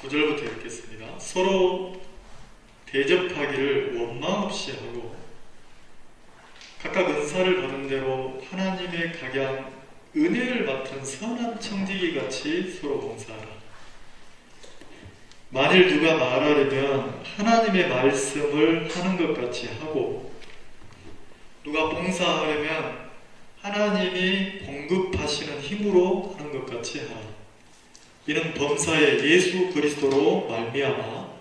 9절부터 읽겠습니다. 서로 대접하기를 원망 없이 하고 각각 은사를 받은 대로 하나님의 각양 은혜를 맡은 선한 청지기 같이 서로 봉사하라. 만일 누가 말하려면 하나님의 말씀을 하는 것 같이 하고 누가 봉사하려면 하나님이 공급하시는 힘으로 하는 것 같이 하라. 이는 범사의 예수 그리스도로 말미암아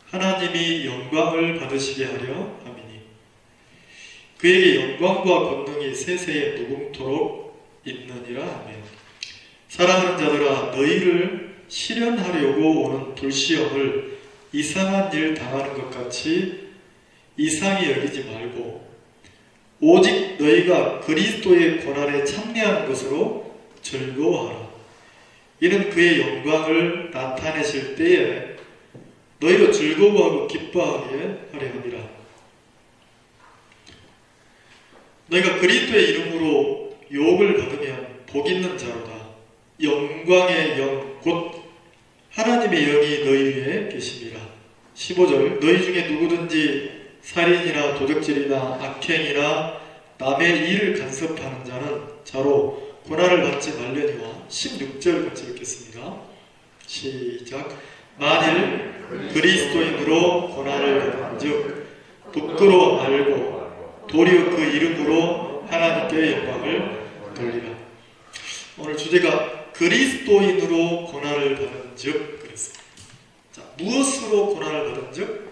하나님이 영광을 받으시게 하려 함이니 그에게 영광과 권능이 세세에 무궁토록 있느니라. 아멘. 사랑하는 자들아, 너희를 실현하려고 오는 불시험을 이상한 일 당하는 것 같이 이상히 여기지 말고 오직 너희가 그리스도의 고난에 참여하는 것으로 즐거워하라. 이는 그의 영광을 나타내실 때에 너희로 즐거워하고 기뻐하게 하려 함이라. 너희가 그리스도의 이름으로 욕을 받으면 복 있는 자로다. 영광의 영 곧 하나님의 영이 너희 위에 계심이라. 15절 너희 중에 누구든지 살인이나 도적질이나 악행이나 남의 일을 간섭하는 자는 자로 고난을 받지 말려니와. 16절 같이 읽겠습니다. 시작. 만일 그리스도인으로 고난을 받은 즉 부끄러워 말고 도리어 그 이름으로 하나님께 영광을 돌리라. 오늘 주제가 그리스도인으로 고난을 받은 즉 그랬습니다. 자, 무엇으로 고난을 받은 즉?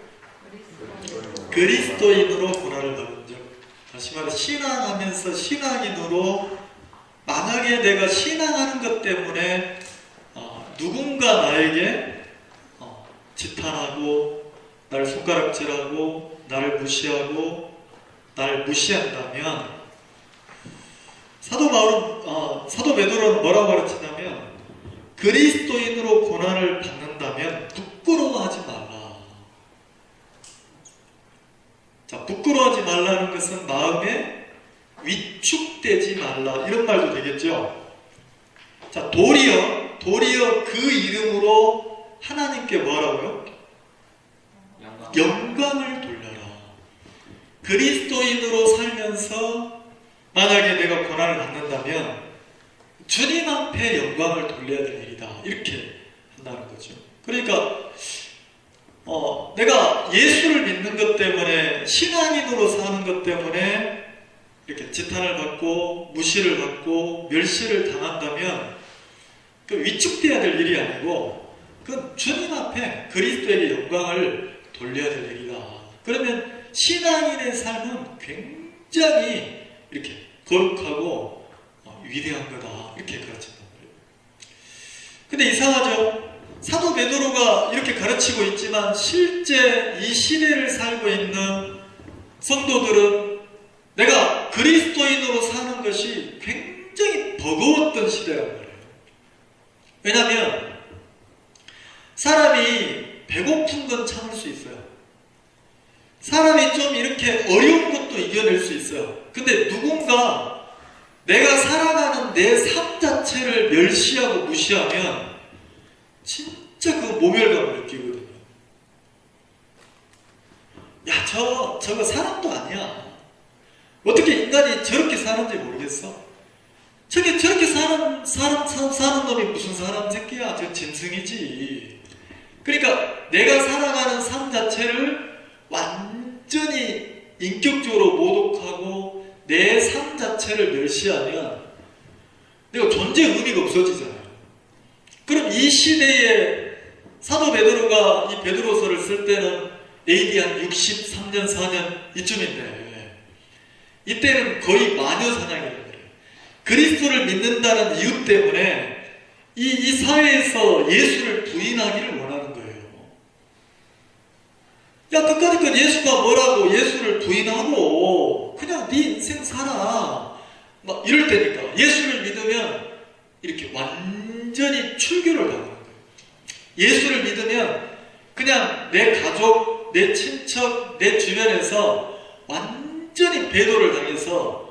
그리스도인으로 고난을 받은 즉. 다시 말해 신앙하면서 신앙인으로 만약에 내가 신앙하는 것 때문에 누군가 나에게 지탄하고 나를 손가락질하고 나를 무시하고 나를 무시한다면 사도 베드로는 뭐라고 가르치냐면 그리스도인으로 고난을 받는다면 부끄러워하지 말라. 자, 부끄러워하지 말라는 것은 마음에 위축되지 말라 이런 말도 되겠죠. 자, 도리어 그 이름으로 하나님께 뭐하라고요? 영광을 돌려라. 그리스도인으로 살면서 만약에 내가 고난을 받는다면 주님 앞에 영광을 돌려야 될 일이다. 이렇게 한다는 거죠. 그러니까 내가 예수를 믿는 것 때문에 신앙인으로 사는 것 때문에 이렇게 지탄을 받고 무시를 받고 멸시를 당한다면 그 위축돼야 될 일이 아니고 그건 주님 앞에 그리스도에게 영광을 돌려야 될 일이다. 그러면 신앙인의 삶은 굉장히 이렇게 거룩하고 위대한 거다. 이렇게 가르친단 말이에요. 근데 이상하죠? 사도 베드로가 이렇게 가르치고 있지만 실제 이 시대를 살고 있는 성도들은 내가 그리스도인으로 사는 것이 굉장히 버거웠던 시대란 말이에요. 왜냐하면 사람이 배고픈 건 참을 수 있어요. 사람이 좀 이렇게 어려운 것도 이겨낼 수 있어요. 근데 누군가 내가 살아가는 내 삶 자체를 멸시하고 무시하면 진짜 그 모멸감을 느끼거든요. 야, 저거 사람도 아니야. 어떻게 인간이 저렇게 사는지 모르겠어. 저렇게 사는 놈이 무슨 사람 새끼야. 저 짐승이지. 그러니까 내가 살아가는 삶 자체를 완전히 인격적으로 모독하고 내 삶 자체를 멸시하면 내가 존재의 의미가 없어지잖아요. 그럼 이 시대에 사도 베드로가 이 베드로서를 쓸 때는 AD 한 63년 4년 이쯤인데 이때는 거의 마녀 사냥이란 말이에요. 그리스도를 믿는다는 이유 때문에 이 사회에서 예수를 부인하기를 원하는 거예요. 야, 그까짓 예수가 뭐라고 예수를 부인하고 그냥 네 인생 살아. 막 이럴 때니까 예수를 믿으면 이렇게 완전히 출교를 당하는 거예요. 예수를 믿으면 그냥 내 가족, 내 친척, 내 주변에서 완전히 배도를 당해서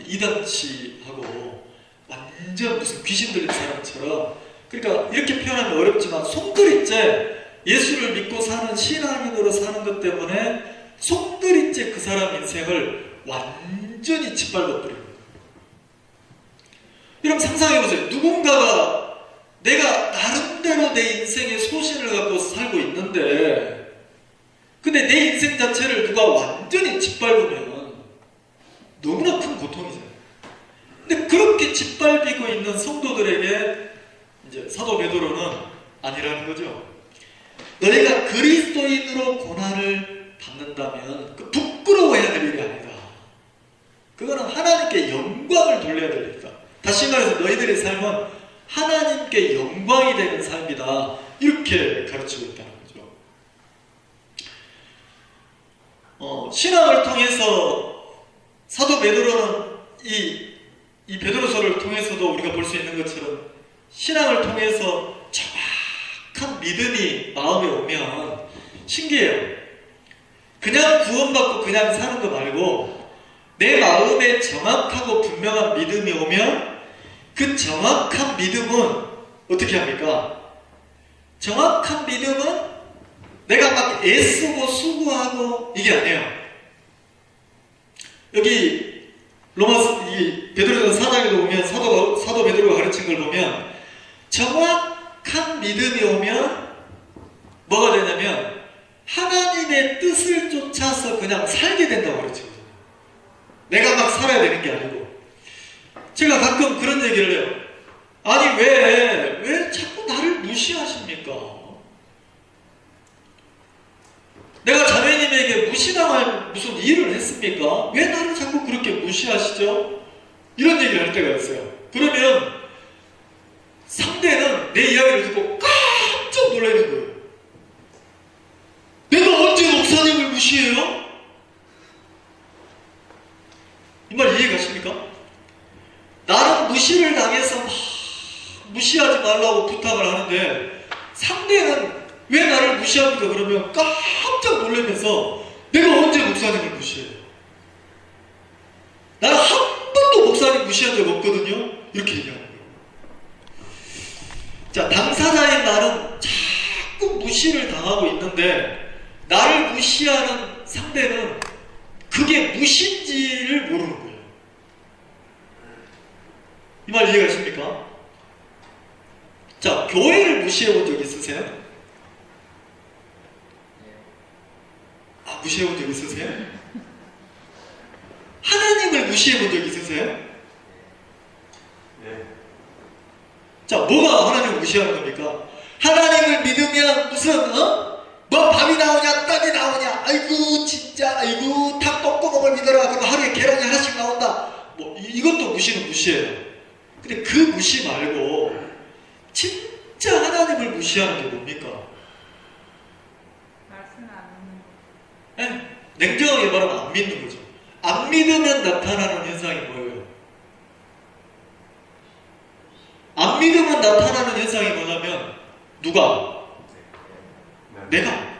이단치하고 완전 무슨 귀신 들린 사람처럼 그러니까 이렇게 표현하면 어렵지만 송두리째 예수를 믿고 사는 신앙인으로 사는 것 때문에 송두리째 그 사람 인생을 완전히 짓밟아버립니다. 여러분 상상해보세요. 누군가가 내가 나름대로 내 인생의 소신을 갖고 살고 있는데 근데 내 인생 자체를 누가 완전히 짓밟으면 너무나 큰 고통이잖아요. 근데 그렇게 짓밟히고 있는 성도들에게 이제 사도 베드로는 아니라는 거죠. 너희가 그리스도인으로 고난을 받는다면 그 부끄러워해야 될 일이 아니다. 그거는 하나님께 영광을 돌려야 될 일이다. 다시 말해서 너희들의 삶은 하나님께 영광이 되는 삶이다. 이렇게 가르치고 있다는 거죠. 신앙을 통해서 사도 베드로는 이 베드로서를 통해서도 우리가 볼 수 있는 것처럼 신앙을 통해서 정확한 믿음이 마음에 오면 신기해요. 그냥 구원받고 그냥 사는 거 말고 내 마음에 정확하고 분명한 믿음이 오면 그 정확한 믿음은 어떻게 합니까? 정확한 믿음은 내가 막 애쓰고 수고하고 이게 아니에요. 여기 로마서 이 베드로전서 4장에도 보면 사도 베드로가 가르친 걸 보면 정확한 믿음이 오면 뭐가 되냐면 하나님의 뜻을 쫓아서 그냥 살게 된다고 가르치거든요. 내가 막 살아야 되는 게 아니고. 제가 가끔 그런 얘기를 해요. 아니 왜 자꾸 나를 무시하십니까? 내가 자매님에게 무시당할 무슨 일을 했습니까? 왜 나를 자꾸 그렇게 무시하시죠? 이런 얘기를 할 때가 있어요. 그러면 상대는 내 이야기를 듣고 깜짝 놀라는 거예요. 내가 언제 목사님을 무시해요? 이 말 이해 가십니까? 나는 무시를 당해서 막 무시하지 말라고 부탁을 하는데 상대는 왜 나를 무시합니까? 그러면 깜짝 놀라면서 내가 언제 목사님을 무시해요? 나는 한 번도 목사님 무시한 적 없거든요. 이렇게 얘기하는 거예요. 자, 당사자인 나는 자꾸 무시를 당하고 있는데 나를 무시하는 상대는 그게 무신지를 모르는 거예요. 이 말 이해가십니까? 자, 교회를 무시해 본 적 있으세요? 아, 무시해 본 적 있으세요? 하나님을 무시해 본 적 있으세요? 네. 자, 뭐가 하나님을 무시하는 겁니까? 하나님을 믿으면 무슨 뭐 밥이 나오냐 떡이 나오냐 아이고 진짜 아이고 닭똥구멍을 믿어라 그럼 하루에 계란이 하나씩 나온다 뭐 이것도 무시는 무시예요. 근데 그 무시 말고 진짜 하나님을 무시하는 게 뭡니까? 말씀 안 믿는 거. 네? 냉정하게 말하면 안 믿는 거죠. 안 믿으면 나타나는 현상이 뭐예요? 안 믿으면 나타나는 현상이 뭐냐면 누가? 내가.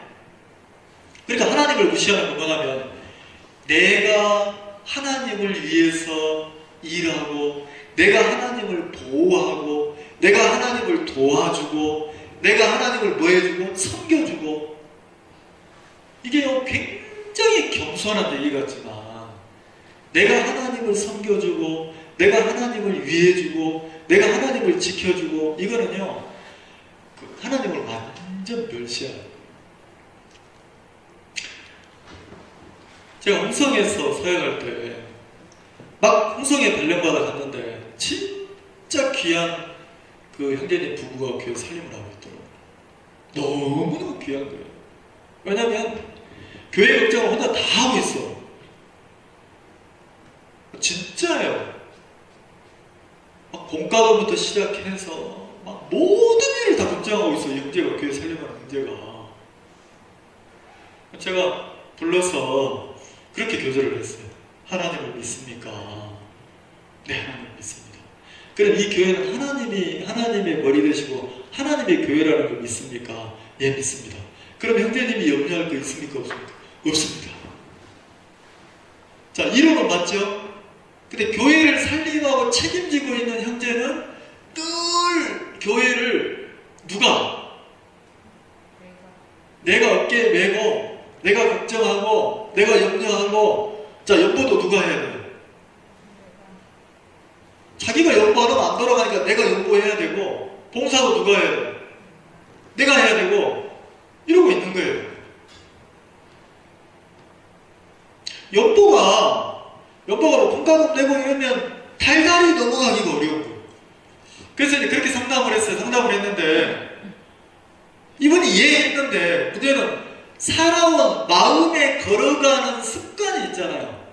그러니까 하나님을 무시하는 건 뭐냐면 내가 하나님을 위해서 일하고 내가 하나님을 보호하고 내가 하나님을 도와주고 내가 하나님을 뭐 해주고 섬겨주고 이게 굉장히 겸손한 얘기 같지만 내가 하나님을 섬겨주고 내가 하나님을 위해주고 내가 하나님을 지켜주고 이거는요 그 하나님을 완전 멸시해요. 제가 홍성에서 사역할 때 막 홍성에 발령받아 갔는데 진짜 귀한 그 형제님 부부가 교회 살림을 하고 있더라고요. 너무너무 귀한 거예요. 왜냐면 교회 걱정을 혼자 다 하고 있어. 진짜예요. 막 공과금부터 시작해서 막 모든 일을 다 걱정하고 있어. 형제가 교회 살림하는 형제가. 제가 불러서 그렇게 교제를 했어요. 하나님을 믿습니까? 네, 하나님을 믿습니다. 그럼 이 교회는 하나님의 머리 되시고 하나님의 교회라는 걸 믿습니까? 예, 믿습니다. 그럼 형제님이 염려할 거 있습니까? 없습니까? 없습니다. 자, 이론은 맞죠? 근데 교회를 살림하고 책임지고 있는 형제는 늘 교회를 누가? 내가 어깨에 메고, 내가 걱정하고, 내가 염려하고, 자, 연보도 누가 해야 돼? 자기가 연보 안 하면 안 돌아가니까 내가 연보해야 되고, 봉사도 누가 해야 돼? 내가 해야 되고, 이러고 있는 거예요. 연보가 뭐 분가금 내고 이러면 달달이 넘어가기가 어려운 거예요. 그래서 이제 그렇게 상담을 했어요. 상담을 했는데, 이분이 이해했는데, 문제는 살아온 마음에 걸어가는 습관이 있잖아요.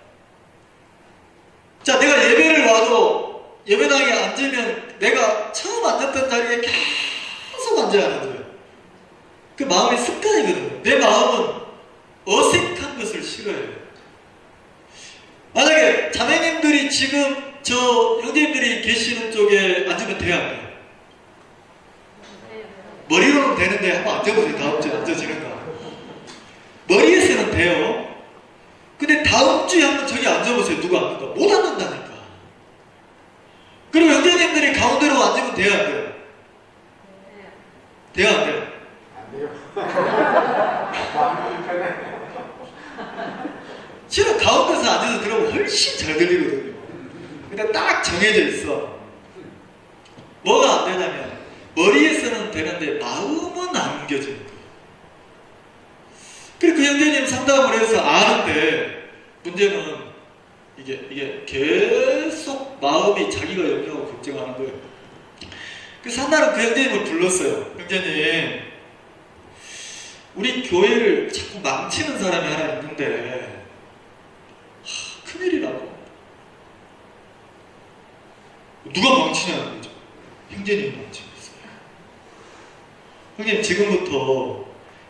자, 내가 예배를 와도 예배당에 앉으면 내가 처음 앉았던 자리에 계속 앉아야 하는 그 마음의 습관이거든요. 내 마음은 어색한 것을 싫어해요. 만약에 자매님들이 지금 저 형제님들이 계시는 쪽에 앉으면 돼요, 안 돼요? 머리로는 되는데 한번 앉아보세요. 다음 주에 앉아지는가? 머리에서는 돼요. 근데 다음 주에 한번 저기 앉아보세요. 누가 앉는다? 못 앉는다니까. 그리고 형제님들이 가운데로 앉으면 돼요, 안 돼요? 돼요, 안 돼요? 안 돼요. 마음이 편해. 실은 가운데서 앉아서 들으면 훨씬 잘 들리거든요. 근데 딱 정해져 있어. 뭐가 안 되냐면 머리에서는 되는데 마음은 안 옮겨지는 거예요. 그리고 그 형제님 상담을 해서 아는데 문제는 이게 계속 마음이 자기가 염려하고 걱정하는 거예요. 그래서 한날은 그 형제님을 불렀어요. 형제님, 우리 교회를 자꾸 망치는 사람이 하나 있는데 큰일이라고. 누가 망치냐는 거죠. 형제님이 망치고 있어요. 형님, 지금부터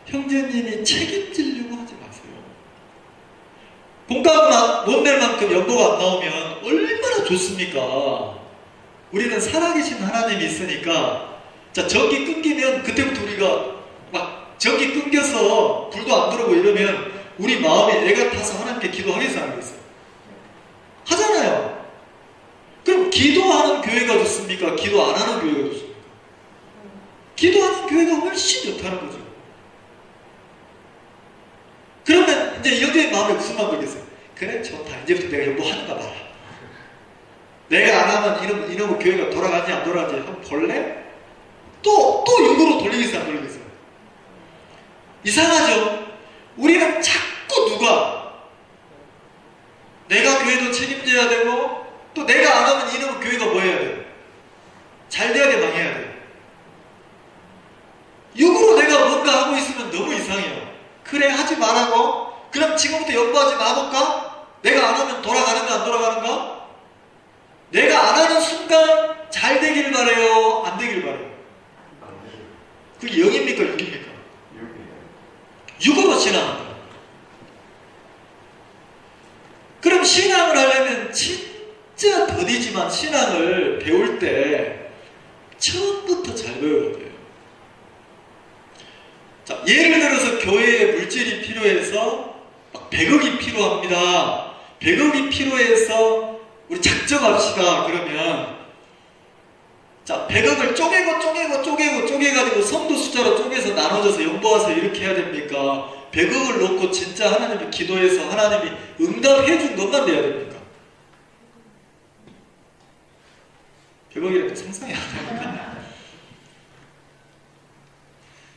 형제님이 책임지려고 하지 마세요. 공과금 못 낼 만큼 연보가 안 나오면 얼마나 좋습니까? 우리는 살아계신 하나님이 있으니까, 자, 전기 끊기면 그때부터 우리가 막 전기 끊겨서 불도 안 들어오고 이러면 우리 마음이 애가 타서 하나님께 기도하겠어, 안 하겠어요? 하잖아요. 그럼 기도하는 교회가 좋습니까? 기도 안 하는 교회가 좋습니까? 기도하는 교회가 훨씬 좋다는 거죠. 그러면 이제 여자의 마음에 무슨 마음 들겠어요? 그래, 좋다. 이제부터 내가 연보하는가 봐라. 내가 안 하면 이놈의 교회가 돌아가지 안 돌아가지 한번 볼래? 또 육으로 돌리겠어요, 안 돌리겠어요? 이상하죠? 우리는 자꾸 누가 내가 교회도 책임져야 되고 또 내가 안 하면 이놈의 교회가 뭐 해야 돼? 잘 돼야 돼, 망해야 돼? 육으로 내가 뭔가 하고 있으면 너무 이상해요. 그래, 하지 말라고? 그럼 지금부터 연보하지 마볼까? 내가 안 하면 돌아가는가 안 돌아가는가? 내가 안 하는 순간 잘 되길 바래요, 안 되길 바래요? 그게 0입니까 6입니까? 6으로 신앙한다. 그럼 신앙을 하려면 진짜 더디지만 신앙을 배울 때 처음부터 잘 배워야 돼요. 자, 예를 들어서 교회에 물질이 필요해서 100억이 필요합니다. 100억이 필요해서 우리 작정합시다. 그러면 자, 100억을 쪼개가지고 성도 숫자로 쪼개서 나눠져서 연보아서 이렇게 해야 됩니까? 100억을 놓고 진짜 하나님이 기도해서 하나님이 응답해 준 것만 돼야 됩니까? 100억이라도 상상이 안 됩니다.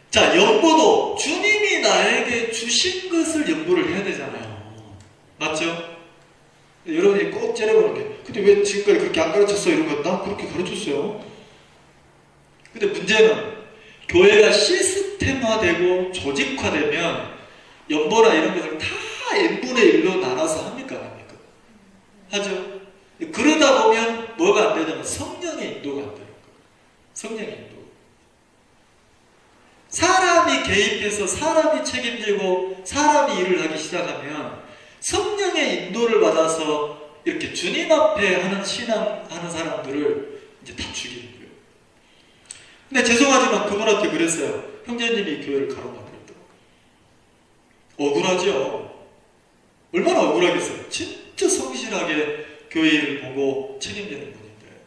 자, 연보도 주님이 나에게 주신 것을 연보를 해야 되잖아요. 맞죠? 여러분이 꼭 째려보는 게, 근데 왜 지금까지 그렇게 안 가르쳤어? 이런 거, 나 그렇게 가르쳤어요. 근데 문제는 교회가 시스템화되고 조직화되면 연보나 이런 것을 다 n분의 1로 나눠서 합니까? 안 합니까? 하죠? 그러다 보면 뭐가 안 되냐면 성령의 인도가 안 되는 거예요. 성령의 인도. 사람이 개입해서 사람이 책임지고 사람이 일을 하기 시작하면 성령의 인도를 받아서 이렇게 주님 앞에 하는 신앙하는 사람들을 이제 다 죽이는 거예요. 근데 죄송하지만 그분한테 그랬어요. 형제님이 교회를 가로막고 있다고. 억울하죠? 얼마나 억울하겠어요? 진짜 성실하게 교회 일을 보고 책임지는 분인데.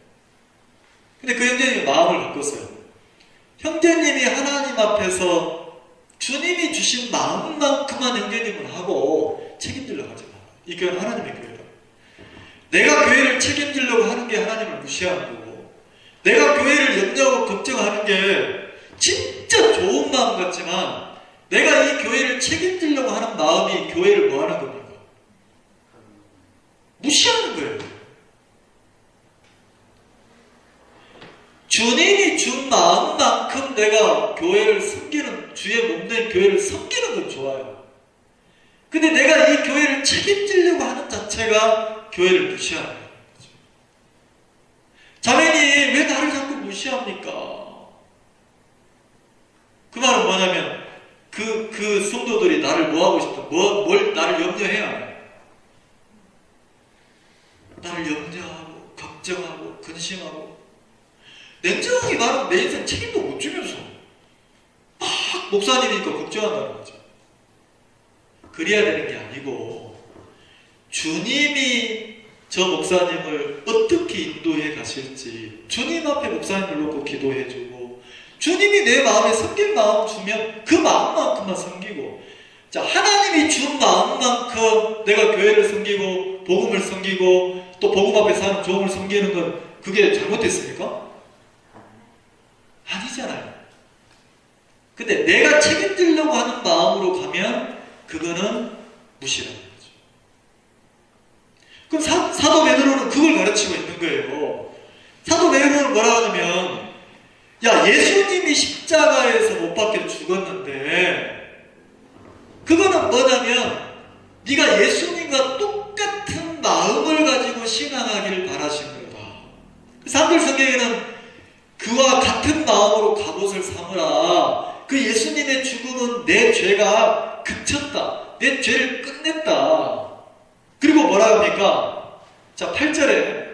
근데 그 형제님이 마음을 바꿨어요. 형제님이 하나님 앞에서 주님이 주신 마음만큼만 형제님은 하고 책임지려고 하지 마. 이 교회는 하나님의 교회다. 내가 교회를 책임지려고 하는 게 하나님을 무시하는 거고, 내가 교회를 염려하고 걱정하는 게 진짜 좋은 마음 같지만 내가 이 교회를 책임지려고 하는 마음이 교회를 뭐 하는 겁니까? 무시하는 거예요. 주님이 준 마음만큼 내가 교회를 섬기는, 주의 몸된 교회를 섬기는 건 좋아요. 근데 내가 이 교회를 책임지려고 하는 자체가 교회를 무시하는 거죠. 자매님, 왜 나를 자꾸 무시합니까? 그 말은 뭐냐면, 그 성도들이 나를 뭐 하고 싶다? 뭘 나를 염려해야 해요? 나를 염려하고, 걱정하고, 근심하고, 냉정하게 말하면 내 인생 책임도 못 지면서 막 목사님이니까 걱정한다는 거죠. 그래야 되는 게 아니고, 주님이 저 목사님을 어떻게 인도해 가실지 주님 앞에 목사님을 놓고 기도해주고, 주님이 내 마음에 섬길 마음 주면 그 마음만큼만 섬기고, 자, 하나님이 준 마음만큼 내가 교회를 섬기고 복음을 섬기고 또 복음 앞에 사는 종을 섬기는 건 그게 잘못됐습니까? 아니잖아요. 근데 내가 책임지려고 하는 마음으로 가면 그거는 무시라는 거죠. 그럼 사도 베드로는 그걸 가르치고 있는 거예요. 사도 베드로는 뭐라 하냐면, 야, 예수님이 십자가에서 못 박혀 죽었는데 그거는 뭐냐면 네가 예수님과 똑같은 마음을 가지고 신앙하기를 바라신 거다. 사람들 성경에는 그와 같은 마음으로 갑옷을 삼으라. 그 예수님의 죽음은 내 죄가 그쳤다. 내 죄를 끝냈다. 그리고 뭐라 합니까? 자, 8절에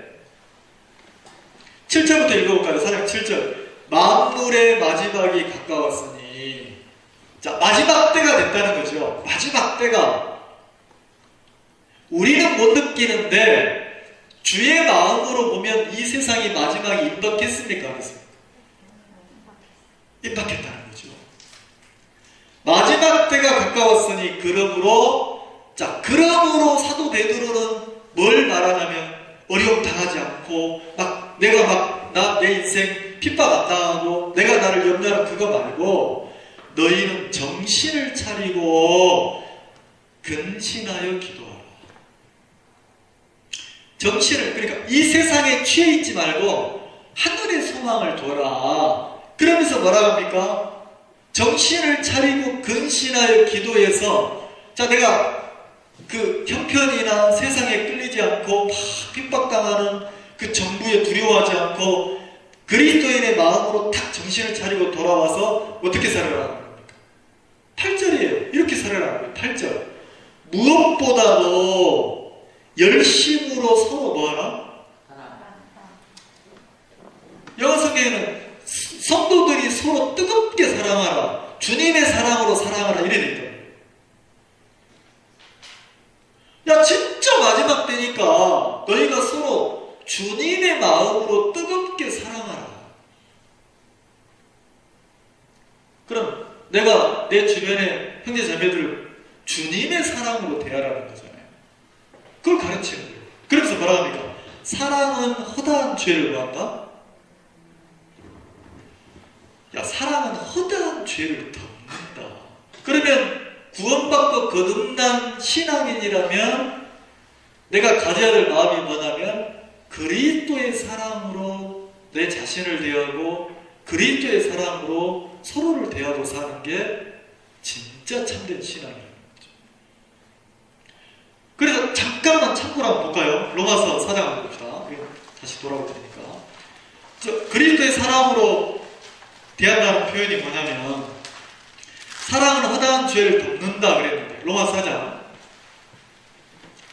7절부터 읽어볼까요? 4장 7절. 만물의 마지막이 가까웠으니, 자, 마지막 때가 됐다는 거죠. 마지막 때가. 우리는 못 느끼는데 주의 마음으로 보면 이 세상이 마지막이 임박했습니까? 안 했습니까? 임박했다는 거죠. 마지막 때가 가까웠으니 그러므로, 자, 그러므로 사도 베드로는 뭘 말하냐면, 어려움 당하지 않고 내가 내 인생 핍박 안 당하고 내가 나를 염려하는 그거 말고, 너희는 정신을 차리고 근신하여 기도하라. 정신을, 그러니까 이 세상에 취해 있지 말고 하늘의 소망을 둬라. 그러면서 뭐라고 합니까? 정신을 차리고 근신하여 기도해서, 자, 내가 그 형편이나 세상에 끌리지 않고 막 핍박당하는 그 정부에 두려워하지 않고 그리스도인의 마음으로 탁 정신을 차리고 돌아와서 어떻게 살아라는 겁니까? 8절이에요. 이렇게 살아라는 거예요. 8절. 무엇보다도 열심으로 서로 뭐하라? 영어 성경에는 성도들이 서로 뜨겁게 사랑하라, 주님의 사랑으로 사랑하라 이래 돼 있다. 야, 진짜 마지막 때니까 너희가 서로 주님의 마음으로 뜨겁게 사랑하라. 그럼 내가 내 주변의 형제 자매들을 주님의 사랑으로 대하라는 거잖아요. 그걸 가르치는 거예요. 그러면서 뭐라 합니까? 사랑은 허다한 죄를 뭐한다? 야, 사랑은 허다한 죄를 덮는다. 그러면 구원받고 거듭난 신앙인이라면 내가 가져야 될 마음이 뭐냐면 그리스도의 사랑으로 내 자신을 대하고 그리스도의 사랑으로 서로를 대하고 사는 게 진짜 참된 신앙이라는 거죠. 그래서 잠깐만 참고로 한번 볼까요? 로마서 4장 한번 봅시다. 다시 돌아올 테니까. 그리스도의 사랑으로 대한다는 표현이 뭐냐면 사랑은 허다한 죄를 덮는다 그랬는데, 로마서 4장.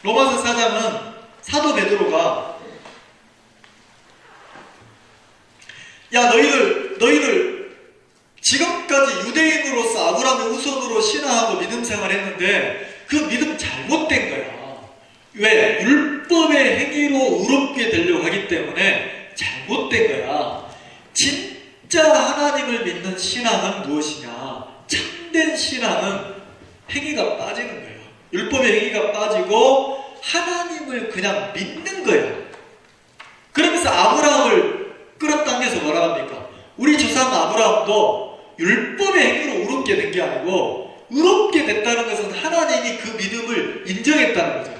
로마서 4장은 사도 베드로가, 야, 너희들 지금까지 유대인으로서 아브라함의 후손으로 신앙하고 믿음 생활했는데 그 믿음 잘못된 거야. 왜? 율법의 행위로 의롭게 되려고 하기 때문에 잘못된 거야. 진짜 진짜 하나님을 믿는 신앙은 무엇이냐? 참된 신앙은 행위가 빠지는 거예요. 율법의 행위가 빠지고 하나님을 그냥 믿는 거예요. 그러면서 아브라함을 끌어당겨서 뭐라 합니까? 우리 조상 아브라함도 율법의 행위로 의롭게 된 게 아니고 의롭게 됐다는 것은 하나님이 그 믿음을 인정했다는 거죠.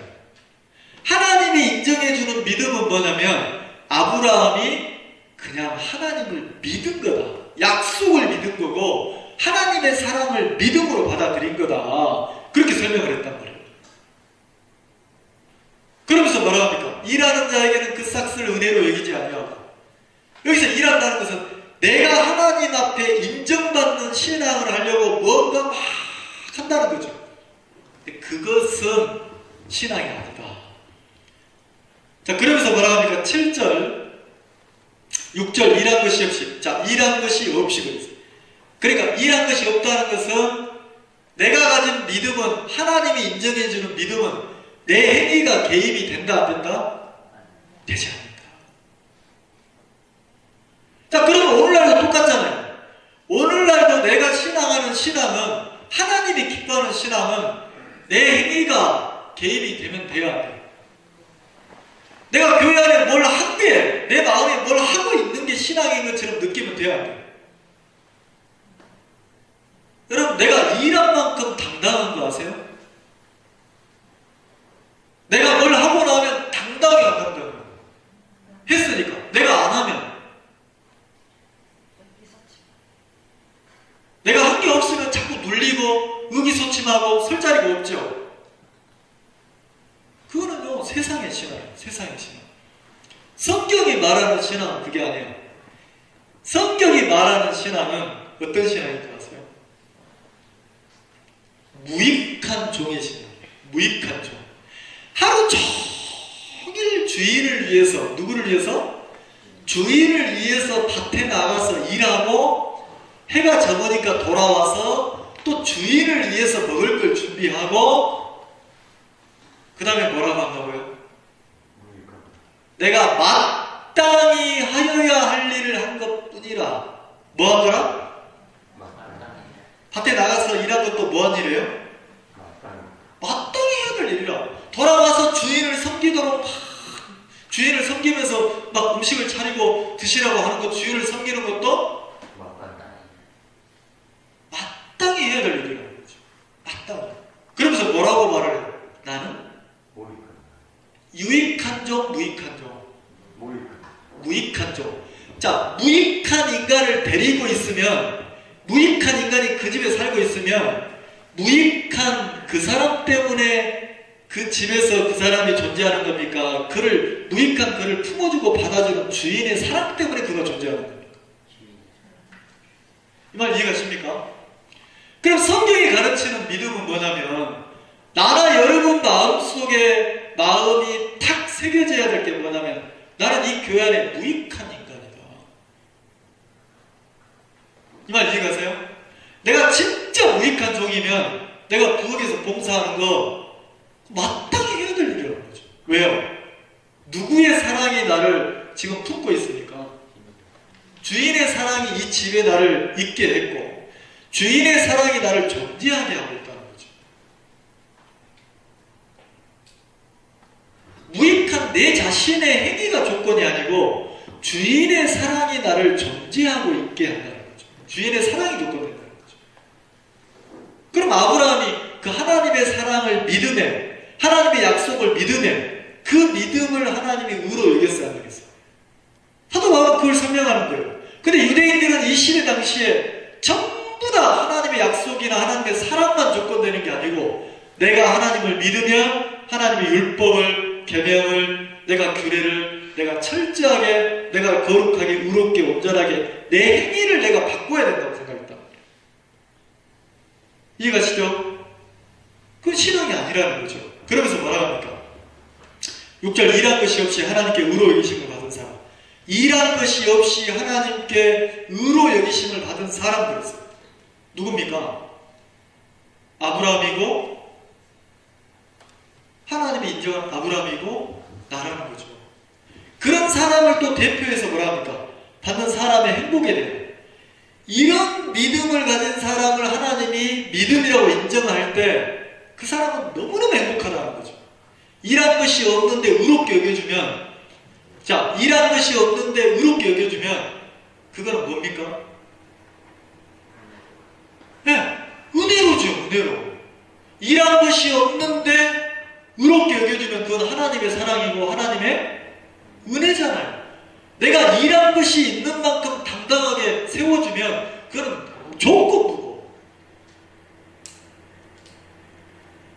하나님이 인정해주는 믿음은 뭐냐면 아브라함이 그냥 하나님을 믿은 거다. 약속을 믿은 거고 하나님의 사랑을 믿음으로 받아들인 거다. 그렇게 설명을 했단 말이에요. 그러면서 뭐라 합니까? 일하는 자에게는 그 삭스를 은혜로 여기지 아니하고, 여기서 일한다는 것은 내가 하나님 앞에 인정받는 신앙을 하려고 뭔가 막 한다는 거죠. 근데 그것은 신앙이 아니다. 자, 그러면서 뭐라 합니까? 7절, 6절 일한 것이 없이. 자, 일한 것이 없이 그랬어요. 그러니까 일한 것이 없다는 것은 내가 가진 믿음은, 하나님이 인정해주는 믿음은 내 행위가 개입이 된다 안 된다? 되지 않는다. 자, 그러면 오늘날도 똑같잖아요. 오늘날도 내가 신앙하는 신앙은, 하나님이 기뻐하는 신앙은 내 행위가 개입이 되면 돼야 돼. 내가 교회 안에 뭘 한 게, 내 마음에 뭘 하고 있는 게 신앙인 것처럼 느끼면 돼야 돼. 여러분, 내가 일한 만큼 당당한 거 아세요? 내가 뭘 하고 나면 당당히 안 한다는 거예요. 했으니까. 내가 안 하면. 내가 한 게 없으면 자꾸 눌리고 의기소침하고 설 자리가 없죠. 그거는요, 세상의 신앙이에요. 세상의 신앙. 성경이 말하는 신앙은 그게 아니에요. 성경이 말하는 신앙은 어떤 신앙인지 아세요? 무익한 종의 신앙이에요. 무익한 종. 하루 종일 주인을 위해서, 누구를 위해서? 주인을 위해서 밭에 나가서 일하고 해가 저으니까 돌아와서 또 주인을 위해서 먹을 걸 준비하고 그 다음에 뭐라고 한다고요? 내가 마땅히 하여야 할 일을 한 것뿐이라. 뭐 하더라? 밭에 나가서 일한 것도 뭐 한 일이에요? 마땅히 해야 될 일이라. 돌아와서 주인을 섬기도록 막 주인을 섬기면서 막 음식을 차리고 드시라고 하는 것, 주인을 섬기는 것도 마땅히 해야 될 일이라는 거죠. 마땅히. 그러면서 뭐라고 말을 해요? 나는 유익한 종, 무익한 종. 무익한 종. 자, 무익한 인간을 데리고 있으면, 무익한 인간이 그 집에 살고 있으면 무익한 그 사람 때문에 그 집에서 그 사람이 존재하는 겁니까? 그를, 무익한 그를 품어주고 받아주는 주인의 사랑 때문에 그가 존재하는 겁니까? 이 말 이해가십니까? 그럼 성경이 가르치는 믿음은 뭐냐면, 나나 여러분 마음속에 마음이 탁 새겨져야 될 게 뭐냐면, 나는 이 교회 안에 무익한 인간이다. 이 말 이해가세요? 내가 진짜 무익한 종이면 내가 부엌에서 봉사하는 거 마땅히 해야 될 일이라는 거죠. 왜요? 누구의 사랑이 나를 지금 품고 있습니까? 주인의 사랑이 이 집에 나를 있게 했고 주인의 사랑이 나를 존재하게 하고 있다는 거죠. 무익한 내 자신의 행위가 조건이 아니고 주인의 사랑이 나를 존재하고 있게 한다는 거죠. 주인의 사랑이 조건이 된다는 거죠. 그럼 아브라함이 그 하나님의 사랑을 믿음에, 하나님의 약속을 믿음에, 그 믿음을 하나님이 의로 여겼어야 안 되겠어요? 사도 바울은 그걸 설명하는 거예요. 근데 유대인들은 이 시대 당시에 전부 다 하나님의 약속이나 하나님의 사랑만 조건되는 게 아니고, 내가 하나님을 믿으면 하나님의 율법을, 계명을, 내가 규례를 내가 철저하게, 내가 거룩하게, 의롭게, 온전하게 내 행위를 내가 바꿔야 된다고 생각했다. 이해가시죠? 그건 신앙이 아니라는 거죠. 그러면서 뭐라 합니까? 6절, 일한 것이 없이 하나님께 의로 여기심을 받은 사람. 일한 것이 없이 하나님께 의로 여기심을 받은 사람들이 있어요. 누굽니까? 아브라함이고, 하나님이 인정한 아브라함이고 나라는 거죠. 그런 사람을 또 대표해서 뭐라 합니까? 받는 사람의 행복에 대해, 이런 믿음을 가진 사람을 하나님이 믿음이라고 인정할 때 그 사람은 너무너무 행복하다는 거죠. 일한 것이 없는데 의롭게 여겨주면, 자, 일한 것이 없는데 의롭게 여겨주면 그거는 뭡니까? 네, 은혜로죠. 은혜로. 일한 것이 없는데 의롭게 여겨주면 그건 하나님의 사랑이고 하나님의 은혜잖아요. 내가 일한 것이 있는 만큼 당당하게 세워주면 그건 조건부고.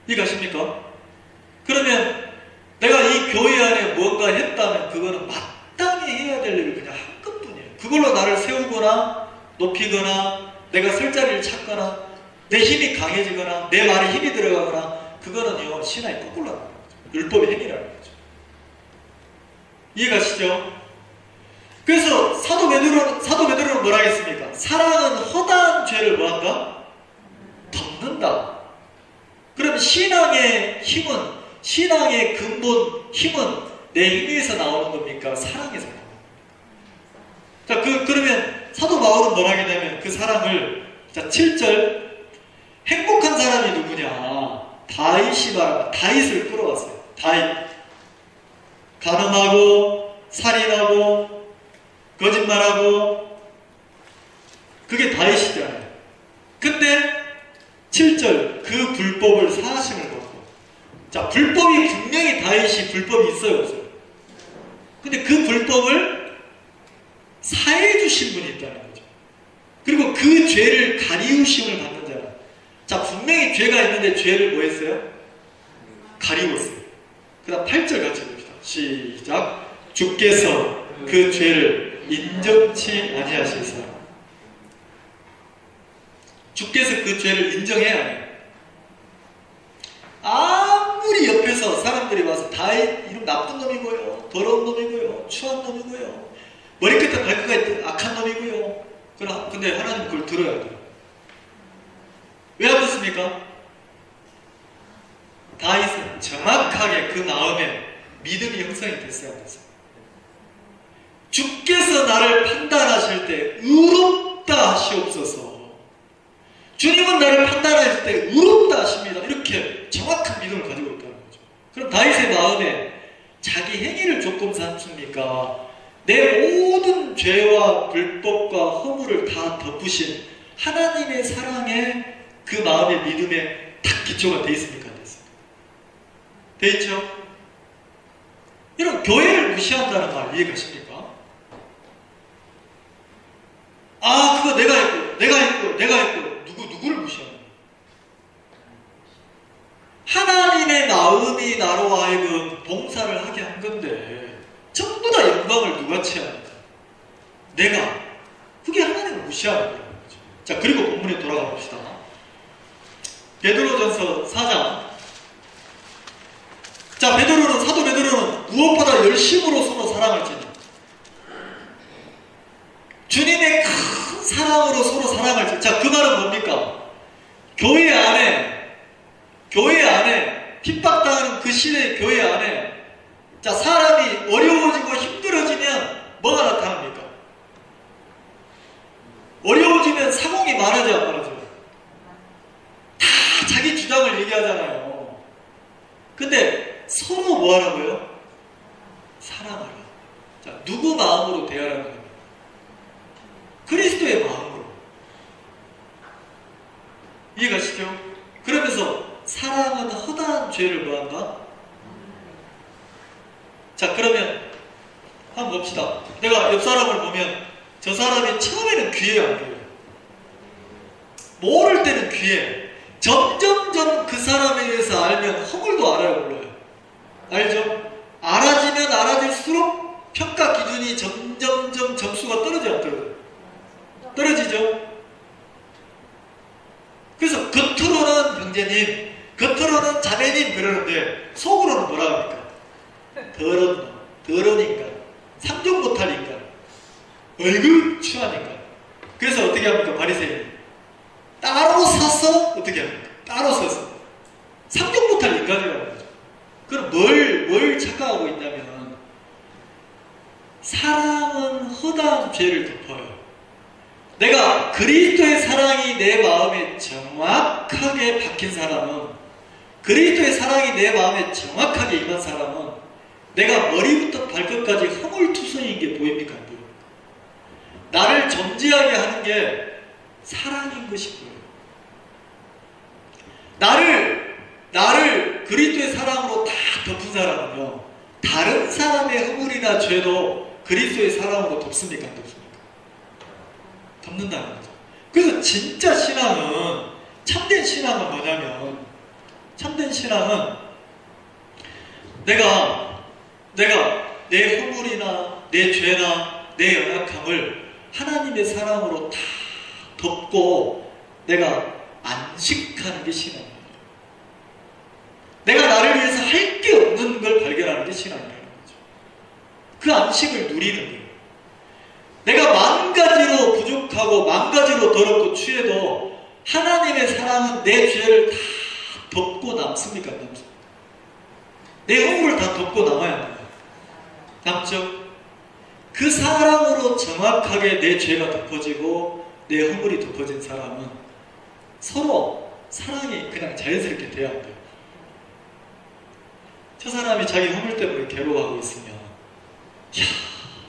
이해가십니까? 그러면 내가 이 교회 안에 뭔가 했다면 그거는 마땅히 해야 될 일을 그냥 한 것뿐이에요. 그걸로 나를 세우거나 높이거나 내가 설 자리를 찾거나 내 힘이 강해지거나 내 말에 힘이 들어가거나 그거는요 신앙이 거꾸로 나는 거죠. 율법의 행위라는 거죠. 이해가시죠? 그래서 사도 베드로는 뭐라 하겠습니까? 사랑은 허다한 죄를 뭐한다? 덮는다. 그럼 신앙의 힘은, 신앙의 근본 힘은 내 힘에서 나오는 겁니까? 사랑에서 나오는 겁니까? 자, 그러면 사도 바울은 뭐라 하게 되면 그 사랑을, 자, 7절. 행복한 사람이 누구냐? 다윗이 말합니다. 다윗을 끌어왔어요. 다윗. 간음하고, 살인하고, 거짓말하고, 그게 다윗이잖아요. 근데 7절, 그 불법을 사하심을 받고. 자, 불법이 분명히 다윗이 불법이 있어요, 없어요? 근데 그 불법을 사해 주신 분이 있다는 거죠. 그리고 그 죄를 가리우심을 받는 자라. 자, 분명히 죄가 있는데 죄를 뭐 했어요? 가리웠어요. 그 다음 8절 같이 봅시다. 시작. 주께서 그 죄를 인정치 아니하시사. 주께서 그 죄를 인정해야 해요. 아무리 옆에서 사람들이 와서 다윗 이런 나쁜 놈이고요, 더러운 놈이고요, 추한 놈이고요, 머리끝에 발끝까지 악한 놈이고요. 근데 하나님 그걸 들어야 돼요. 왜 안 듣습니까? 다윗은 정확하게 그 마음에 믿음이 형성이 됐어야 됐어요. 주께서 나를 판단하실 때 의롭다 하시옵소서. 주님은 나를 판단하실 때 의롭다 하십니다. 이렇게 정확한 믿음을 가지고 있다는 거죠. 그럼 다윗의 마음에 자기 행위를 조금 삼습니까? 내 모든 죄와 불법과 허물을 다 덮으신 하나님의 사랑에 그 마음의 믿음에 딱 기초가 돼 있습니까? 안 됐습니까? 돼 있죠? 이런 교회를 무시한다는 말 이해가십니까? 아, 그거 내가 했고, 누구를 무시하는 거야? 하나님의 마음이 나로 하여금 봉사를 하게 한 건데, 전부 다 영광을 누가 취합니까? 내가. 그게 하나님을 무시하는 거라는 거죠. 자, 그리고 본문에 돌아가 봅시다. 베드로전서 4장. 자, 사도 베드로는 무엇보다 열심으로 서로 사랑을 지니. 주님의 큰 사랑으로 서로 사랑을 지니. 자, 그 말은 뭡니까? 교회 안에 핍박당하는 그 시대의 교회 안에 자, 사람이 어려워지고 힘들어지면 뭐가 나타납니까? 어려워지면 사공이 많아져요, 안 많아져요? 다 자기 주장을 얘기하잖아요. 근데 서로 뭐 하라고요? 사랑하라. 자, 누구 마음으로 대하라는 겁니다. 그리스도의 마음으로. 이해가시죠? 그러면서 사랑은 허다한 죄를 뭐한다? 자, 그러면 한번 봅시다. 내가 옆 사람을 보면 저 사람이 처음에는 귀해요, 안 귀해요? 모를 때는 귀해. 점점점 그 사람에 대해서 알면 허물도 알아요, 몰라요? 알죠? 알아지면 알아질수록 평가 기준이 점점점 점수가 떨어져요, 안 떨어져요? 떨어지죠? 그래서 겉으로는 형제님, 겉으로는 자매님 그러는데 속으로는 뭐라 합니까? 더러운 놈, 더러운 인간, 상종 못할 인간, 얼굴 추한 인간. 그래서 어떻게 합니까? 바리새인 따로 서서 어떻게 합니까? 따로 서서 상종 못할 인간이라는 거죠. 그럼 뭘 착각하고 있냐면 사랑은 허다한 죄를 덮어요. 내가 그리스도의 사랑이 내 마음에 정확하게 박힌 사람은, 그리스도의 사랑이 내 마음에 정확하게 임한 사람은 내가 머리부터 발끝까지 허물투성이인 게 보입니까? 안 보입니까? 나를 존재하게 하는 게 사랑인 것이 보여요. 나를 그리스도의 사랑으로 다 덮은 사람은요, 다른 사람의 허물이나 죄도 그리스도의 사랑으로 덮습니까? 안 덮습니까? 덮는다는 거죠. 그래서 진짜 신앙은, 참된 신앙은 뭐냐면, 참된 신앙은 내가 내 허물이나 내 죄나 내 연약함을 하나님의 사랑으로 다 덮고 내가 안식하는 게 신앙이에요. 내가 나를 위해서 할 게 없는 걸 발견하는 게 신앙이라는 거죠. 그 안식을 누리는 거예요. 내가 만 가지로 부족하고 만 가지로 더럽고 취해도 하나님의 사랑은 내 죄를 다 덮고 남습니까? 안 남습니까? 내 허물을 다 덮고 남아야 합니다. 남죠? 그 사랑으로 정확하게 내 죄가 덮어지고 내 허물이 덮어진 사람은 서로 사랑이 그냥 자연스럽게 돼야 돼요. 저 사람이 자기 허물 때문에 괴로워하고 있으면, 야,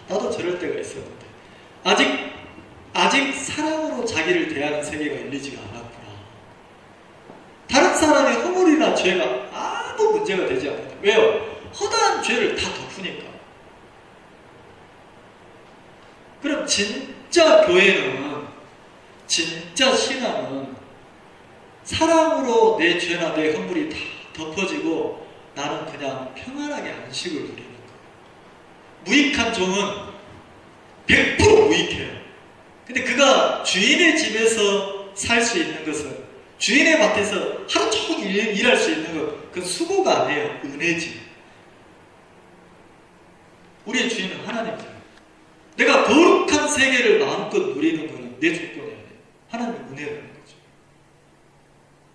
나도 저럴 때가 있었는데 아직 사랑으로 자기를 대하는 세계가 열리지가 않았구나. 다른 사람의 허물이나 죄가 아무 문제가 되지 않는다. 왜요? 허다한 죄를 다 덮으니까. 그럼 진짜 교회는, 진짜 신앙은 사랑으로 내 죄나 내 허물이 다 덮어지고 나는 그냥 평안하게 안식을 누리는 거예요. 무익한 종은 100% 무익해요. 근데 그가 주인의 집에서 살 수 있는 것은, 주인의 밭에서 하루 종일 일할 수 있는 것, 그건 수고가 아니에요. 은혜지. 우리의 주인은 하나님이잖아요. 내가 거룩한 세계를 마음껏 누리는 것은 내 조건이 아니에요. 하나님의 은혜라는 거죠.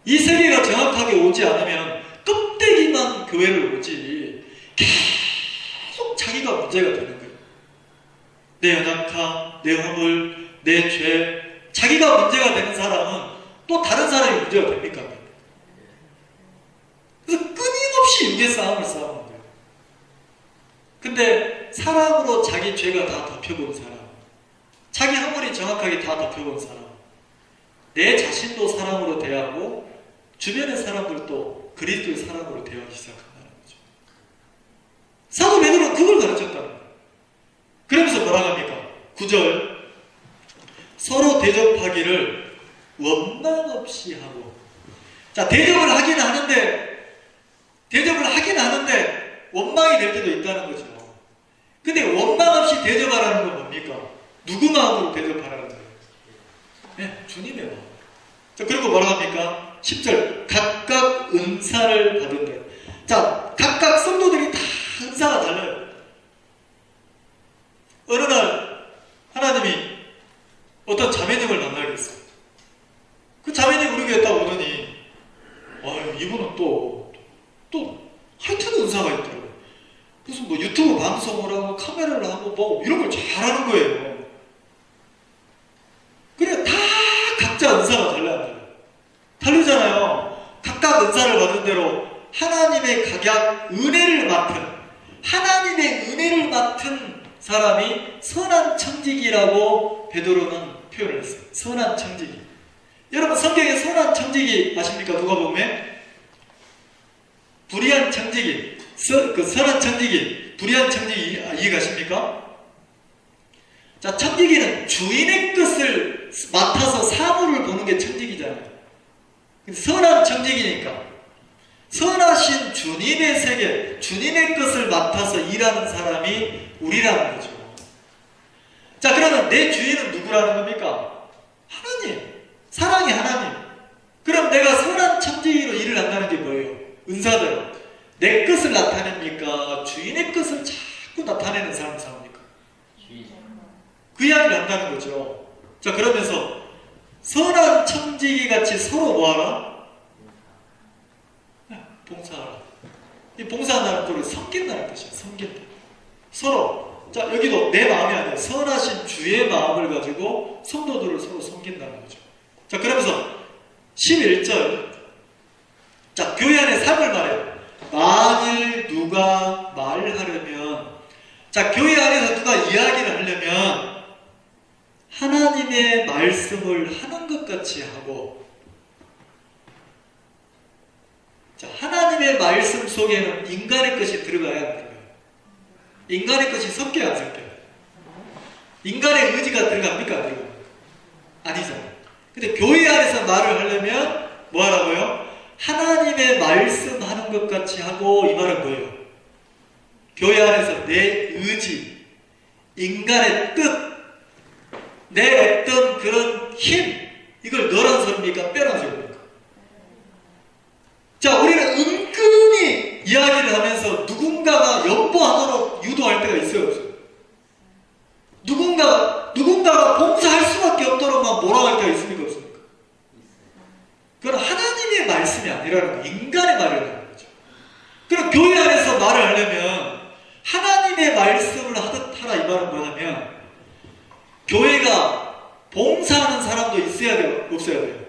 이 세계가 정확하게 오지 않으면 껍데기만 교회를 오지 계속 자기가 문제가 되는 거예요. 내 연약함, 내 허물, 내 죄, 자기가 문제가 되는 사람은 또 다른 사람이 문제가 됩니까? 그래서 끊임없이 육의 싸움을 싸우는 거예요. 근데 사랑으로 자기 죄가 다 덮여본 사람, 자기 허물이 정확하게 다 덮여본 사람, 내 자신도 사랑으로 대하고 주변의 사람들도 그리스도의 사랑으로 대하기 시작한다는 거죠. 사도 베드로는 그걸 가르쳤다는 거예요. 그러면서 뭐라고 합니까? 9절, 서로 대접하기를 원망 없이 하고. 자, 대접을 하긴 하는데 원망이 될 때도 있다는 거죠. 근데 원망 없이 대접하라는 건 뭡니까? 누구 마음으로 대접하라는 거예요? 네, 주님의 마음. 자, 그리고 뭐라고 합니까? 10절, 각각 은사를 받은대. 자, 각각 성도들이 다 은사가 달라요. 어느 날 하나님이 어떤 자매님을 만나게 했어요. 그 자매님 우리 교회에 딱 오더니, 아유, 이분은 또 하여튼 은사가 있더라고요. 무슨 뭐 유튜브 방송을 하고 카메라를 하고 뭐 이런 걸 잘하는 거예요. 그래, 다 각자 은사가 다르잖아요. 각각 은사를 받은 대로 하나님의 각약 은혜를 맡은 사람이 선한 청지기라고 베드로는 표현을 했어요. 선한 청지기. 여러분, 성경에 선한 청지기 아십니까? 누가 보면 불의한 청지기, 선한 청지기, 불의한 청지기 이해가십니까? 자, 청지기는 주인의 것을 맡아서 사물을 보는 게 청지기잖아요. 선한 청지기니까 선하신 주님의 세계, 주님의 것을 맡아서 일하는 사람이 우리라는 거죠. 자, 그러면 내 주인은 누구라는 겁니까? 하나님. 사랑의 하나님. 그럼 내가 선한 청지기로 일을 한다는 게 뭐예요? 은사대로. 내 것을 나타냅니까? 주인의 것을 자꾸 나타내는 사람이 사옵니까? 그 이야기를 한다는 거죠. 자, 그러면서 선한 청지기 같이 서로 뭐하라? 봉사하라. 이 봉사한다는 꼴을 섬긴다는 뜻이에요. 섬긴다. 서로 자, 여기도 내 마음이 아니라 선하신 주의 마음을 가지고 성도들을 서로 섬긴다는 거죠. 자, 그러면서 11절. 자, 교회 안의 삶을 말해요. 만일 누가 말하려면, 자, 교회 안에서 누가 이야기를 하려면 하나님의 말씀을 하는 것 같이 하고, 자, 하나님의 말씀 속에는 인간의 것이 들어가야 안 들어가요? 인간의 것이 섞여야 안 섞여요? 인간의 의지가 들어갑니까? 안 들어갑니까? 아니잖아요. 근데 교회 안에서 말을 하려면 뭐 하라고요? 하나님의 말씀하는 것 같이 하고, 이 말은 뭐예요? 교회 안에서 내 의지, 인간의 뜻, 내 어떤 그런 힘, 이걸 넣으라는 소리입니까? 빼라는 소리입니까? 자, 우리는 은근히 이야기를 하면서 누군가가 연보하도록 유도할 때가 있어요, 없어요? 누군가가 봉사할 수밖에 없도록만 뭐라고 할 때가 있습니까, 없습니까? 그건 하나님의 말씀이 아니라는 거예요. 인간의 말이라는 거죠. 그럼 교회 안에서 말을 하려면 하나님의 말씀을 하듯 하라, 이 말은 뭐냐면 교회가 봉사하는 사람도 있어야 돼요, 없어야 돼요?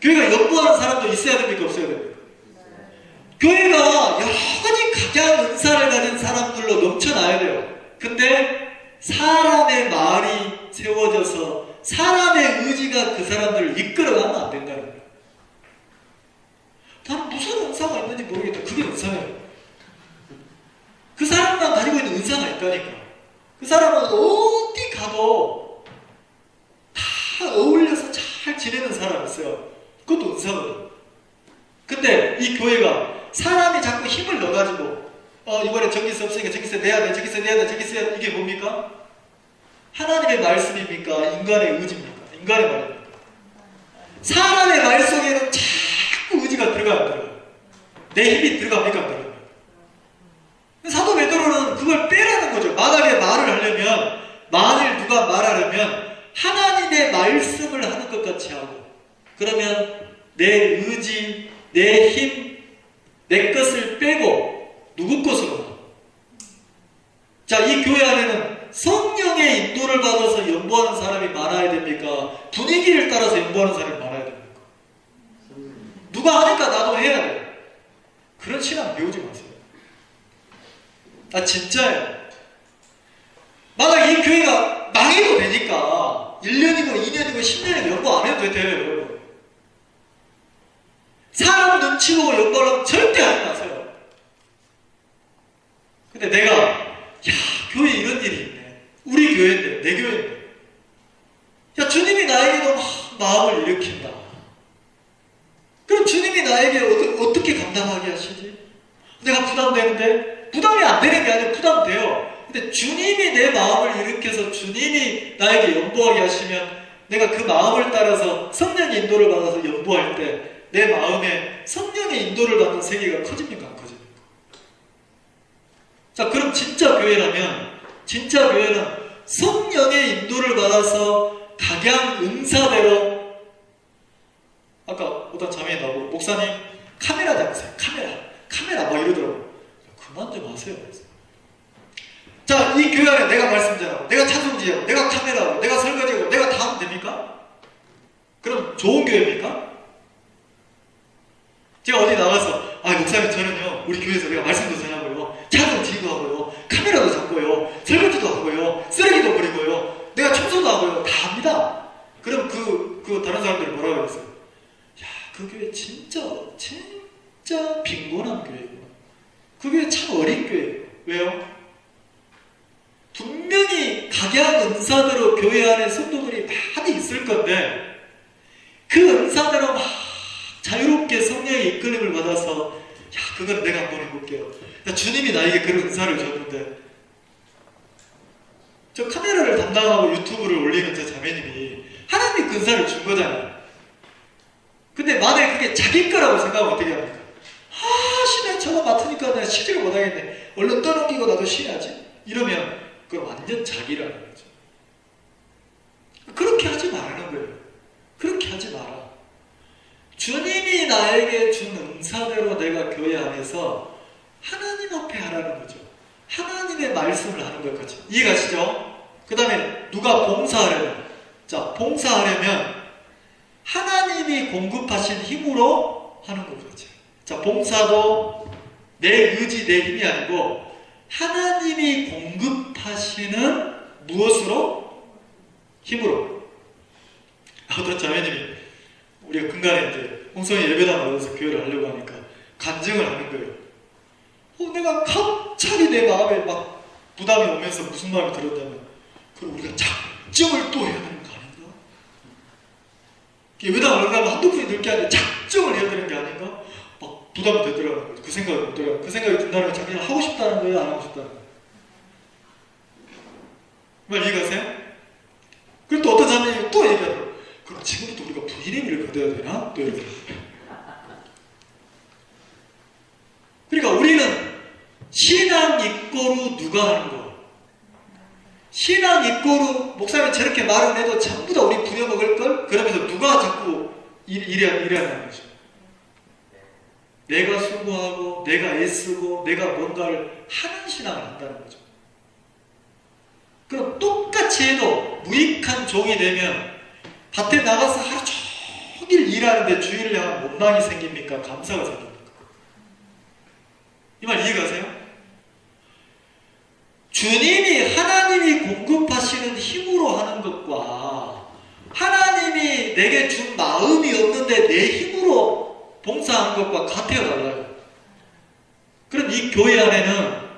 교회가 연구하는 사람도 있어야 됩니까, 없어야 됩니까? 교회가 여러 가지 각양 은사를 가진 사람들로 넘쳐나야 돼요. 근데 사람의 말이 세워져서 사람의 의지가 그 사람들을 이끌어가면 안 된다는 거예요. 나는 무슨 은사가 있는지 모르겠다. 그게 은사예요. 그 사람만 가지고 있는 은사가 있다니까. 그 사람은 어디 가도 다 어울려서 잘 지내는 사람이 있어요. 그것도 은사거든. 근데 이 교회가 사람이 자꾸 힘을 넣어가지고 이번에 전기세 없으니까 전기세 내야 돼, 전기세 내야 돼, 전기세 내야 돼. 이게 뭡니까? 하나님의 말씀입니까? 인간의 의지입니까? 인간의 말입니까? 사람의 말 속에는 자꾸 의지가 들어가 안 들어가요? 내 힘이 들어갑니까? 안 들어갑니까? 사도 베드로는 그걸 빼라는 거죠. 만약에 말을 하려면, 만일 누가 말하려면 하나님의 말씀을 하는 것 같이 하고, 그러면 내 의지, 내 힘, 내 것을 빼고 누구 것으로? 자, 이 교회 안에는 성령의 인도를 받아서 연구하는 사람이 많아야 됩니까? 분위기를 따라서 연구하는 사람이 많아야 됩니까? 누가 하니까 나도 해야 돼. 그런 신앙 배우지 마세요. 아, 진짜예요. 만약 이 교회가 망해도 되니까 1년이고 2년이고 10년이고 연구 안 해도 돼요, 여러분. 사람 눈치 보고 연구하려면 절대 하지 마세요. 근데 내가, 야, 교회에 이런 일이 있네. 우리 교회인데, 내 교회인데. 야, 주님이 나에게도 막 마음을 일으킨다. 그럼 주님이 나에게 어떻게 감당하게 하시지? 내가 부담되는데? 부담이 안 되는 게 아니라 부담돼요. 근데 주님이 내 마음을 일으켜서 주님이 나에게 연구하게 하시면 내가 그 마음을 따라서 성령의 인도를 받아서 연구할 때 내 마음에 성령의 인도를 받는 세계가 커집니까? 안 커집니까? 자, 그럼 진짜 교회라면, 진짜 교회는 성령의 인도를 받아서 각양 은사대로, 아까 어떤 자매이 나오고, 목사님 카메라 잡으세요. 카메라 막 이러더라고요. 그만 좀 하세요. 자, 이 교회 안에 내가 말씀자라고, 내가 찬송지하고, 내가 카메라하고, 내가 설거지하고, 내가 다 하면 됩니까? 그럼 좋은 교회입니까? 제가 어디 나가서, 아, 목사님 저는요, 우리 교회에서 내가 말씀도 전하고요, 찬송지도 하고요, 카메라도 잡고요, 설거지도 하고요, 쓰레기도 버리고요, 내가 청소도 하고요, 다 합니다. 그럼 그 다른 사람들이 뭐라고 그랬어요? 야, 그 교회 진짜 빈곤한 교회구나. 그 교회 참 어린 교회예요. 왜요? 분명히 각양 은사대로 교회 안에 성도들이 많이 있을 건데 그 은사대로 막 자유롭게 성령의 이끌림을 받아서 야, 그건 내가 한번 해볼게요. 야, 주님이 나에게 그런 은사를 줬는데 저 카메라를 담당하고 유튜브를 올리는 저 자매님이 하나님이 그 은사를 준 거잖아요. 근데 만약에 그게 자기 거라고 생각하면 어떻게 합니까? 아, 신앙 저거 맡으니까 내가 쉬지를 못하겠네. 얼른 떠넘기고 나도 쉬어야지. 이러면 그건 완전 자기라는 거죠. 그렇게 하지 말라는 거예요. 그렇게 하지 마라. 주님이 나에게 준 은사대로 내가 교회 안에서 하나님 앞에 하라는 거죠. 하나님의 말씀을 하는 것까지. 이해가시죠? 그 다음에 누가 봉사하려면, 자, 봉사하려면 하나님이 공급하신 힘으로 하는 것까지. 자, 봉사도 내 의지, 내 힘이 아니고 하나님이 공급하시는 무엇으로? 힘으로. 어떤 자매님이 우리가 근간에 이제 홍성이 예배당 와서 교회를 하려고 하니까 간증을 하는 거예요. 내가 갑자기 내 마음에 막 부담이 오면서 무슨 마음이 들었냐면, 그럼 우리가 작정을 또 해야 되는 거 아닌가? 예배당을 가면 한두 푼이 들 게 아니라 작정을 해야 되는 게 아닌가? 막 부담이 되더라고요. 그 생각이 들더라고요. 그 생각이 든다는 건 자기가 하고 싶다는 거예요? 안 하고 싶다는 거예요? 말 이해가세요? 그리고 또 어떤 자매님이 또 얘기하더라고요. 그럼 지금부터 우리가 부인의 미를 거둬야 되나? 또 이러더라고요. 그러니까 우리는 신앙 입고로 누가 하는 거? 신앙 입고로 목사님이 저렇게 말을 해도 전부 다 우리 부려먹을 걸? 그러면서 누가 자꾸 일하는 거죠? 내가 수고하고 내가 애쓰고 내가 뭔가를 하는 신앙을 한다는 거죠. 그럼 똑같이 해도 무익한 종이 되면 밭에 나가서 하루 종일 일하는데 주인을 향한 원망이 생깁니까? 감사가 생깁니까? 이 말 이해가세요? 주님이 하나님이 공급하시는 힘으로 하는 것과 하나님이 내게 준 마음이 없는데 내 힘으로 봉사하는 것과 같아요, 달라요. 그럼 이 교회 안에는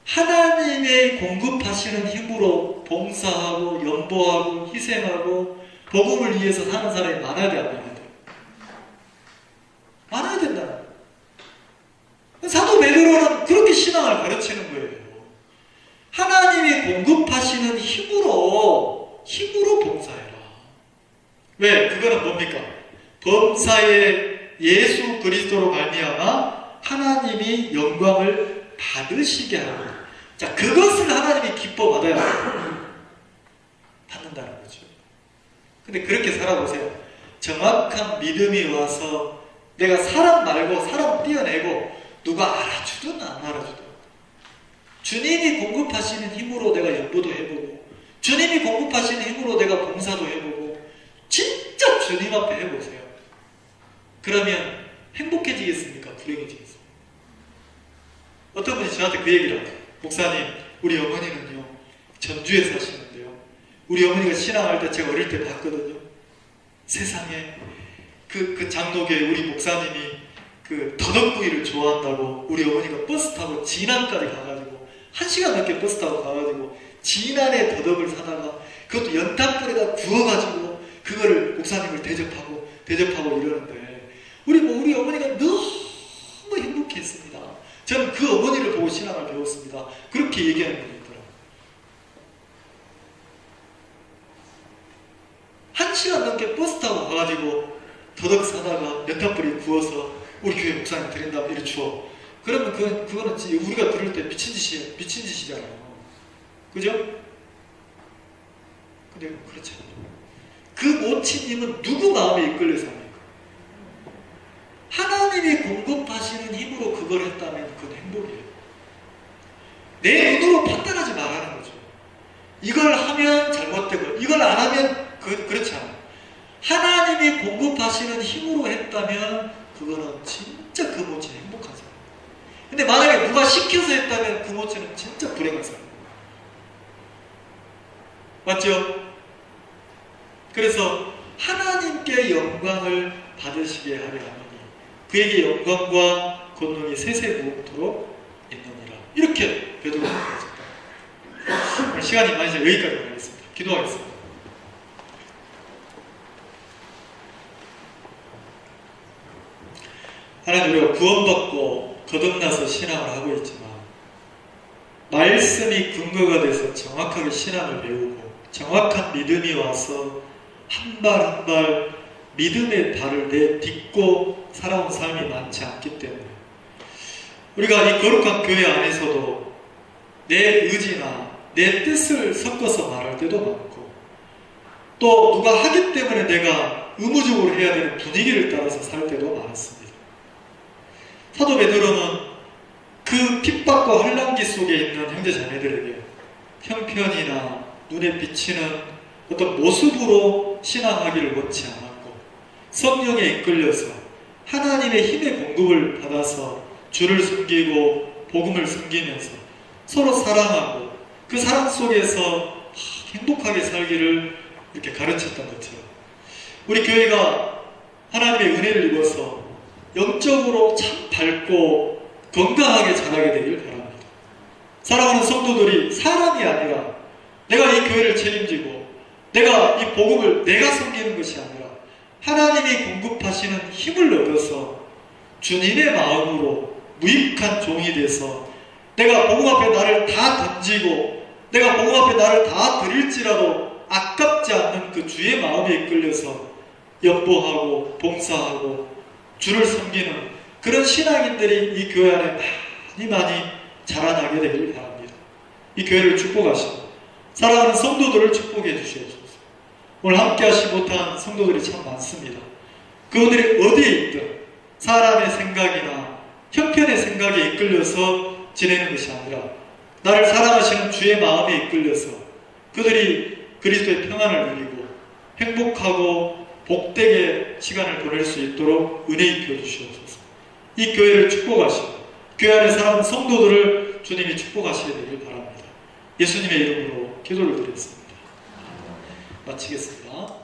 하나님의 공급하시는 힘으로 봉사하고 연보하고 희생하고 복음을 위해서 사는 사람이 많아야 돼, 안 많아야 돼? 많아야 된다는 거예요. 사도 베드로는 그렇게 신앙을 가르치는 거예요. 하나님이 공급하시는 힘으로 봉사해라. 왜? 그거는 뭡니까? 범사에 예수 그리스도로 말미암아 하나님이 영광을 받으시게 하는 거예요. 자, 그것을 하나님이 기뻐 받아야 받는다는 거죠. 근데 그렇게 살아보세요. 정확한 믿음이 와서 내가 사람 말고 사람 띄어내고 누가 알아주든 안 알아주든 주님이 공급하시는 힘으로 내가 연보도 해보고 주님이 공급하시는 힘으로 내가 봉사도 해보고 진짜 주님 앞에 해보세요. 그러면 행복해지겠습니까? 불행해지겠습니까? 어떤 분이 저한테 그 얘기를 하죠. 목사님, 우리 어머니는요 전주에 사시는데요, 우리 어머니가 신앙할 때 제가 어릴 때 봤거든요. 세상에 그 장로교회 우리 목사님이 그 더덕구이를 좋아한다고 우리 어머니가 버스 타고 진안까지 가가지고 1시간 넘게 버스 타고 가가지고 진안에 더덕을 사다가 그것도 연탄불에다 구워가지고 그거를 목사님을 대접하고 이러는데 우리 어머니가 너무 행복했습니다. 저는 그 어머니를 보고 신앙을 배웠습니다. 그렇게 얘기하는 분이 있더라고요. 1시간 넘게 버스 타고 가가지고 더덕 사다가 연탄불에 구워서 우리 교회 목사님 드린다면 이리 주어. 그러면 그거는 우리가 들을 때 미친 짓이잖아요. 그죠? 근데 그렇지 않아요. 그 모친님은 누구 마음에 이끌려서 합니까? 하나님이 공급하시는 힘으로 그걸 했다면 그건 행복이에요. 내 눈으로 판단하지 말라는 거죠. 이걸 하면 잘못되고 이걸 안 하면 그렇지 않아요. 하나님이 공급하시는 힘으로 했다면 그거는 진짜 그 모친이 행복한 사람. 근데 만약에 누가 시켜서 했다면 그 모친은 진짜 불행한 사람. 맞죠? 그래서 하나님께 영광을 받으시게 하려 하니 그에게 영광과 권능이 세세무토록 있느니라. 이렇게 베드로가 말했습니다. 시간이 많이 이제 여기까지 가겠습니다. 기도하겠습니다. 하나님, 우리가 구원받고 거듭나서 신앙을 하고 있지만 말씀이 근거가 돼서 정확하게 신앙을 배우고 정확한 믿음이 와서 한 발 한 발 믿음의 발을 내딛고 살아온 삶이 많지 않기 때문에 우리가 이 거룩한 교회 안에서도 내 의지나 내 뜻을 섞어서 말할 때도 많고 또 누가 하기 때문에 내가 의무적으로 해야 되는 분위기를 따라서 살 때도 많습니다. 사도 베드로는 그 핍박과 혼란기 속에 있는 형제 자매들에게 형편이나 눈에 비치는 어떤 모습으로 신앙하기를 원치 않았고 성령에 이끌려서 하나님의 힘의 공급을 받아서 주를 섬기고 복음을 섬기면서 서로 사랑하고 그 사랑 속에서 행복하게 살기를 이렇게 가르쳤던 것처럼 우리 교회가 하나님의 은혜를 입어서 영적으로 참 밝고 건강하게 자라게 되길 바랍니다. 사랑하는 성도들이 사람이 아니라 내가 이 교회를 책임지고 내가 이 복음을 내가 섬기는 것이 아니라 하나님이 공급하시는 힘을 얻어서 주님의 마음으로 무익한 종이 돼서 내가 복음 앞에 나를 다 던지고 내가 복음 앞에 나를 다 드릴지라도 아깝지 않는 그 주의 마음에 이끌려서 연보하고 봉사하고 주를 섬기는 그런 신앙인들이 이 교회 안에 많이 자라나게 되길 바랍니다. 이 교회를 축복하시고 사랑하는 성도들을 축복해 주시옵소서. 오늘 함께 하시 못한 성도들이 참 많습니다. 그분들이 어디에 있든 사람의 생각이나 형편의 생각에 이끌려서 지내는 것이 아니라 나를 사랑하시는 주의 마음에 이끌려서 그들이 그리스도의 평안을 누리고 행복하고 복되게 시간을 보낼 수 있도록 은혜 입혀 주시옵소서. 이 교회를 축복하시고 교회 안에 사랑하는 성도들을 주님이 축복하시게 되길 바랍니다. 예수님의 이름으로 기도를 드리겠습니다. 마치겠습니다.